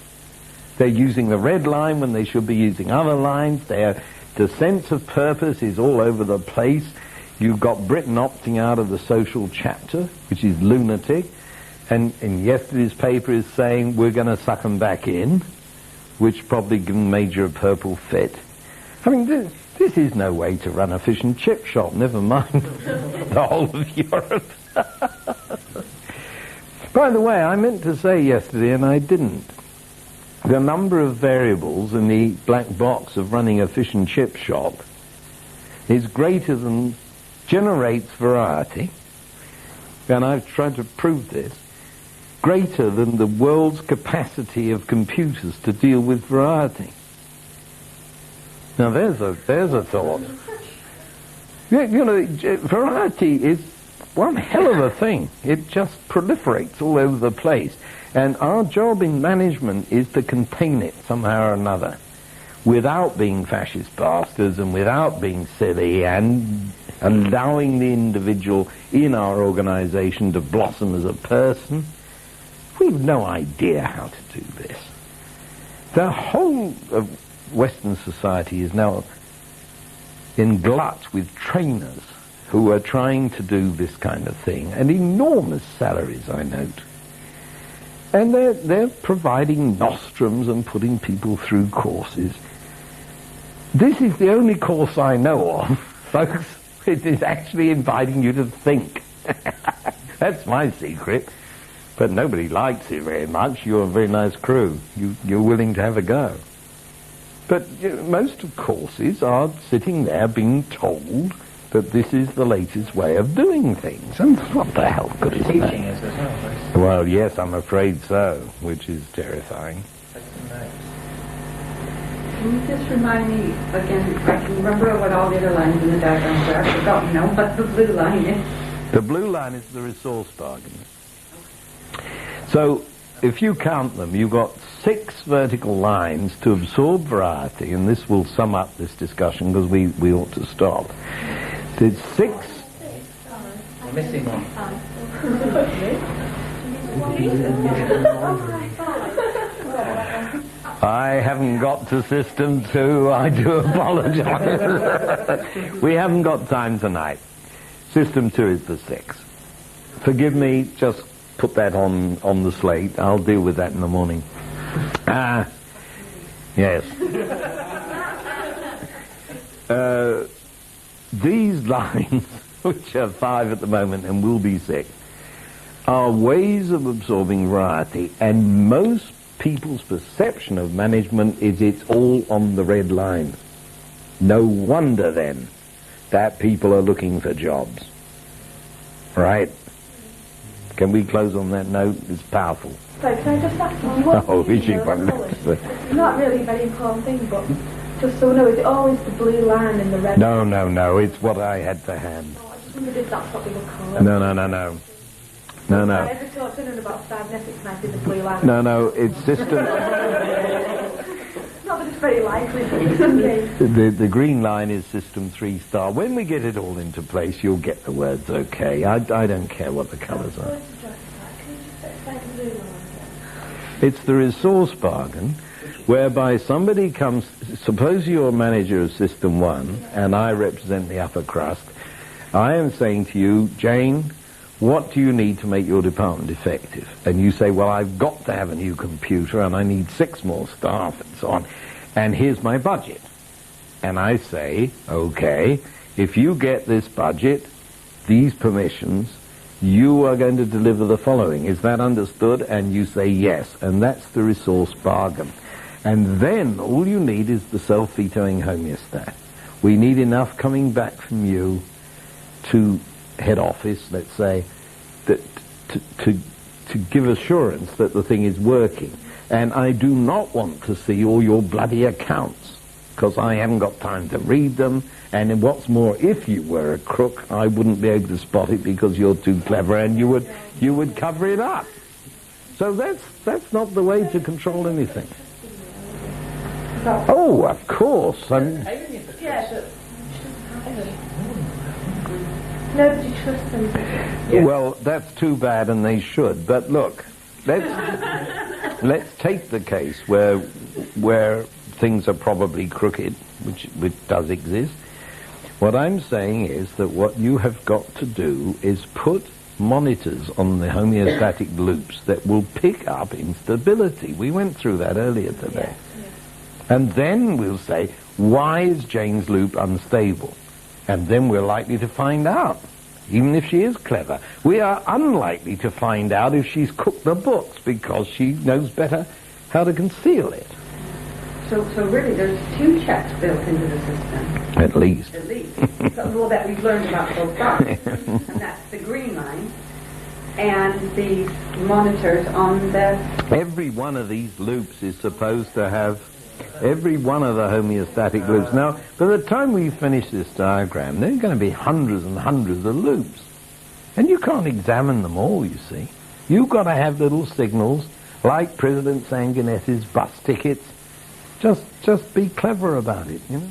They're using the red line when they should be using other lines. The sense of purpose is all over the place. You've got Britain opting out of the social chapter, which is lunatic. And yesterday's paper is saying we're going to suck them back in, which probably give them Major a purple fit. I mean, this is no way to run a fish and chip shop, never mind the whole of Europe. By the way, I meant to say yesterday, and I didn't, the number of variables in the black box of running a fish and chip shop is greater than generates variety, and I've tried to prove this, greater than the world's capacity of computers to deal with variety. Now there's a thought. You know, variety is one hell of a thing. It just proliferates all over the place. And our job in management is to contain it somehow or another, without being fascist bastards and without being silly and allowing the individual in our organization to blossom as a person. We've no idea how to do this. The whole of Western society is now in glut with trainers who are trying to do this kind of thing, and enormous salaries, I note. And they're providing nostrums and putting people through courses. This is the only course I know of, folks. It is actually inviting you to think. That's my secret. But nobody likes it very much. You're a very nice crew. You're willing to have a go. But most of courses are sitting there being told that this is the latest way of doing things. And what the hell good is that? Teaching is as well, right? Well, yes, I'm afraid so, which is terrifying. Can you just remind me again, I can remember what all the other lines in the diagram were. I've forgotten now what the blue line is. The blue line is the resource bargain. So, if you count them, you've got 6 vertical lines to absorb variety, and this will sum up this discussion because we ought to stop. There's 6. We're missing one. I haven't got to system 2. I do apologize. We haven't got time tonight. System 2 is the 6. Forgive me, just put that on the slate. I'll deal with that in the morning. Yes. These lines, which are 5 at the moment and will be 6, are ways of absorbing variety, and most people's perception of management is it's all on the red line. No wonder then that people are looking for jobs. Right? Can we close on that note? It's powerful. So can I just ask you what is she It's not really a very important thing, but just so we know, is it always the blue line and the red line? No, it's what I had to hand. Oh, I just wondered if that's what they would call it. No. I ever talked to anyone about cybernetics and I did the blue line. No, it's system... Not that it's very likely, but it's okay. The green line is system 3 star. When we get it all into place, you'll get the words okay. I don't care what the colours are. It's the resource bargain, whereby somebody comes... Suppose you're a manager of system 1, and I represent the upper crust. I am saying to you, Jane, what do you need to make your department effective? And you say, well, I've got to have a new computer and I need 6 more staff and so on. And here's my budget. And I say, okay, if you get this budget, these permissions, you are going to deliver the following. Is that understood? And you say yes. And that's the resource bargain. And then all you need is the self-vetoing homeostat. We need enough coming back from you to head office, let's say, that to give assurance that the thing is working. And I do not want to see all your bloody accounts, because I haven't got time to read them. And what's more, if you were a crook, I wouldn't be able to spot it because you're too clever, and you would cover it up. So that's not the way to control anything. Oh, of course. Nobody trusts them. Yeah. Well, that's too bad, and they should. But look, let's take the case where things are probably crooked, which does exist. What I'm saying is that what you have got to do is put monitors on the homeostatic loops that will pick up instability. We went through that earlier today. Yes. And then we'll say, why is Jane's loop unstable? And then we're likely to find out, even if she is clever. We are unlikely to find out if she's cooked the books, because she knows better how to conceal it. So really there's 2 checks built into the system. At least. At least. Well, that we've learned about so far. And that's the green line and these monitors on the... Every one of these loops is supposed to have every one of the homeostatic loops. Now, by the time we finish this diagram, there are going to be hundreds and hundreds of loops. And you can't examine them all, you see. You've got to have little signals, like President Sanguinetti's bus tickets. Just be clever about it, you know.